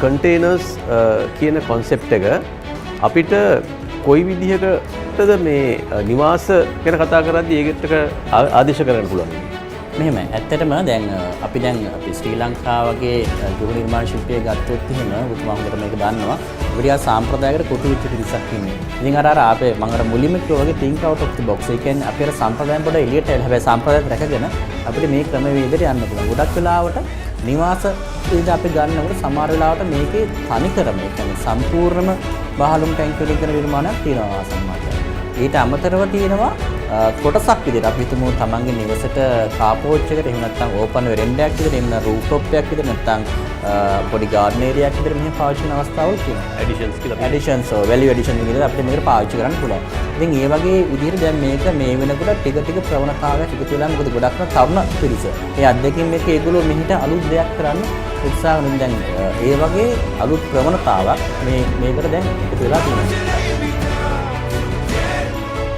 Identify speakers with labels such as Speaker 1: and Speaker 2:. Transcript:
Speaker 1: Containers කියන concept එක අපිට කොයි විදිහකටද මේ නිවාස ගැන කතා කරද්දී ඒකට ආදේශ කරන්න පුළුවන්?
Speaker 2: මෙහෙම ඇත්තටම දැන් අපි ශ්‍රී ලංකාවගේ ගෘහ නිර්මාණ ශිල්පිය ගත්තොත් එහෙම ඔබතුමා හොඳට මේක දන්නවා. අපිට ආ සාම්ප්‍රදායකට කොටු වෙච්ච පිරිසක් ඉන්නේ. ඉතින් අර අපේ මම අර මුලින්ම කිව්වා වගේ think out of the box. ඒ කියන්නේ අපි අර සම්ප්‍රදායන් පොඩ එළියට එන්න හැබැයි සම්ප්‍රදායත් රැකගෙන අපිට මේ ක්‍රමවේදයට යන්න පුළුවන්. ගොඩක් වෙලාවට නිවාස ඉතින් අපි ගන්නකොට සමහර වෙලාවට මේකේ තනිකරම ඒ කියන්නේ සම්පූර්ණම බහලුම් ටැංකිය වලින් කරන නිර්මාණයක් තියෙනවා සම්මාදයට. ඊට අමතරව තියෙනවා කොටසක් විදිහට අපි හිතමු තමන්ගේ නිවසට කාපෝච් එකකට එහෙම නැත්නම් ඕපන් වෙරෙන්ඩයක් විදිහට එහෙම නැත්නම් රූෆ්ටොප් එකක් විදිහට නැත්නම් පොඩි ගාඩන් ඒරියාවක් විදිහට මෙහෙම පාවිච්චි කරන අවස්ථාවල් තියෙනවා. ඇඩිෂන්ස් කියලා. ඇඩිෂන්ස් වැලියු ඇඩිෂන් විදිහට අපිට මේකට පාවිච්චි කරන්න පුළුවන්. ඉතින් ඒ වගේ විදිහට දැන් මේක මේ වෙනකොට ටික ප්‍රවණතාවයක් එකතු වෙලා මොකද ගොඩක්ම තරුණ පිරිස. ඒ අත්දැකීම් එක ඒගොල්ලෝ මෙහිට අලුත් දෙයක් කරන්න උත්සාහ කරන දැන් ඒ වගේ අලුත් ප්‍රවණතාවක් මේකට දැන් එකතු වෙලා තියෙනවා.